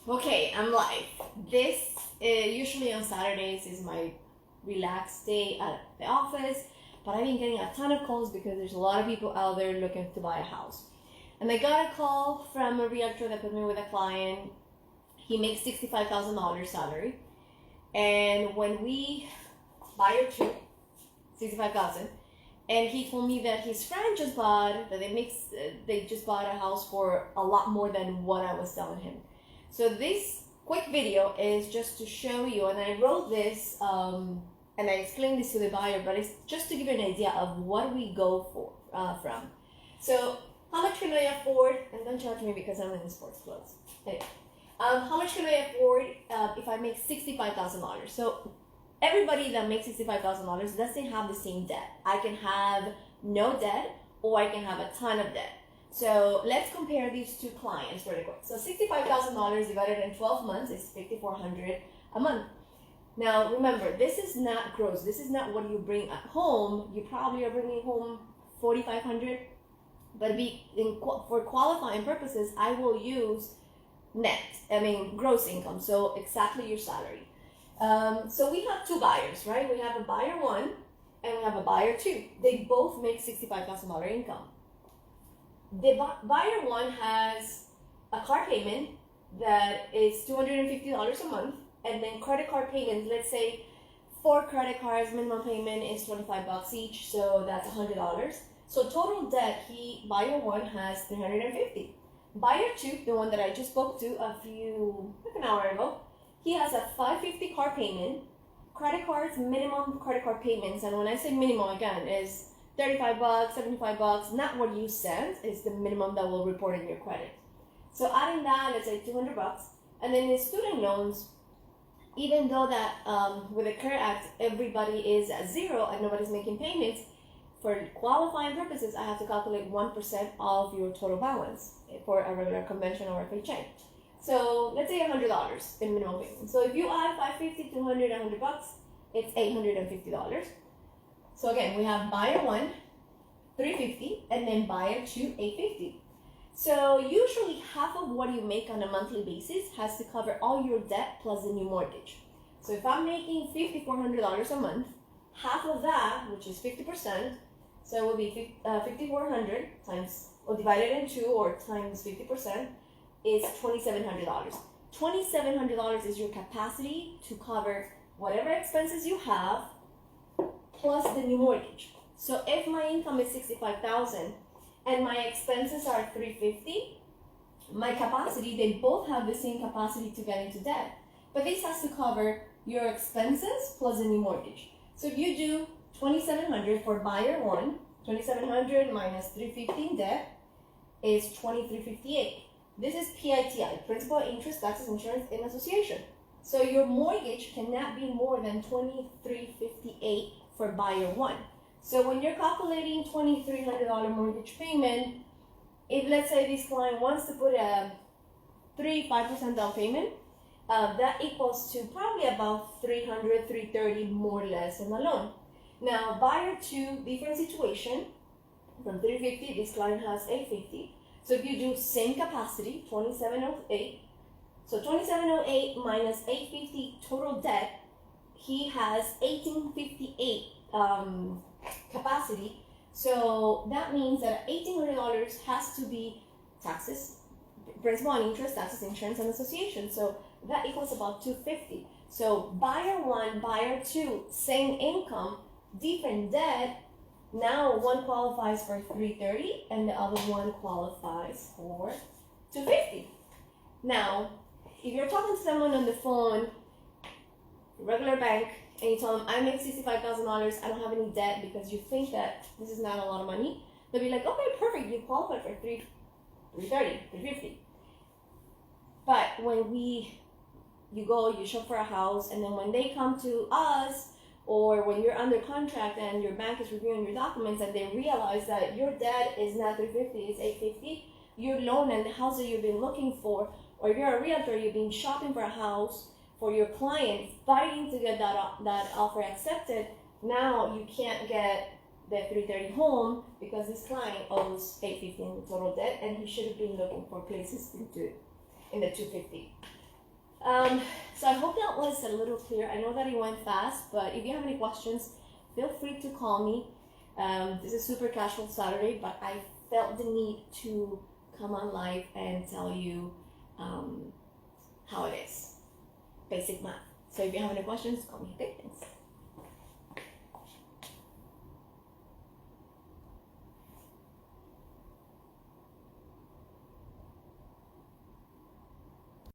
Okay, I'm live. This usually on Saturdays is my relaxed day at the office, but I've been getting a ton of calls because there's a lot of people out there looking to buy a house. And I got a call from a realtor that put me with a client. He makes $65,000 salary, and when we buy or two, 65,000, and he told me that his friend just bought that they just bought a house for a lot more than what I was telling him. So this quick video is just to show you, and I wrote this and I explained this to the buyer, but it's just to give you an idea of what we go for from. So how much can I afford? And don't judge me because I'm in sports clothes. Anyway, how much can I afford if I make $65,000? So everybody that makes $65,000 doesn't have the same debt. I can have no debt, or I can have a ton of debt. So let's compare these two clients really quick. So $65,000 divided in 12 months is $5,400 a month. Now remember, this is not gross. This is not what you bring at home. You probably are bringing home $4,500, but for qualifying purposes, I will use gross income. So exactly your salary. So we have two buyers, right? We have a buyer one and we have a buyer two. They both make $65,000 income. The buyer one has a car payment that is $250 a month, and then credit card payments. Let's say 4 credit cards, minimum payment is $25 each, so that's $100. So total debt, buyer one has $350. Buyer two, the one that I just spoke to like an hour ago, he has a $550 car payment, credit cards, minimum credit card payments, and when I say minimum again is $35, $75, not what you sent, is the minimum that will report in your credit. So adding that, let's say $200, and then in student loans, even though that with the CARES Act, everybody is at zero and nobody's making payments, for qualifying purposes, I have to calculate 1% of your total balance for a regular conventional or FHA. So let's say $100 in minimum payment. So if you add $550, $200, $100, it's $850. So again, we have buyer one, $350, and then buyer two, $850. So usually half of what you make on a monthly basis has to cover all your debt plus the new mortgage. So if I'm making $5,400 a month, half of that, which is 50%, so it will be $5,400 times, or divided in 2 or times 50%, is $2,700. $2,700 is your capacity to cover whatever expenses you have plus the new mortgage. So if my income is $65,000 and my expenses are $350, my capacity, they both have the same capacity to get into debt, but this has to cover your expenses plus the new mortgage. So if you do $2,700 for buyer one, $2,700 minus $350 in debt is $2,358. This is PITI, principal, interest, taxes, insurance, and association. So your mortgage cannot be more than $2,358 for buyer one. So when you're calculating $2,300 mortgage payment, if let's say this client wants to put a 5% down payment, that equals to probably about $300, $330 more or less in a loan. Now buyer two, different situation. From $350, this client has $850. So if you do same capacity, $2,708. So $2,708 minus $850 total debt, he has $1,858 capacity. So that means that $1,800 has to be taxes, principal and interest, taxes, insurance, and association. So that equals about $250. So buyer one, buyer two, same income, different debt. Now one qualifies for $330 and the other one qualifies for $250. Now, if you're talking to someone on the phone, regular bank, and you tell them, I make $65,000, I don't have any debt, because you think that this is not a lot of money, they'll be like, okay, perfect, you qualify for $330, $350. But when you shop for a house, and then when they come to us, or when you're under contract and your bank is reviewing your documents and they realize that your debt is not $350, it's $850, your loan and the house that you've been looking for, or if you're a realtor, you've been shopping for a house for your client, fighting to get that offer accepted, now you can't get the $330 home because this client owes $850 in total debt and he should have been looking for places in the $250. So I hope that was a little clear. I know that it went fast, but if you have any questions, feel free to call me. This is super casual Saturday, but I felt the need to come on live and tell you how it is. Basic math. So if you have any questions, call me. Okay, thanks.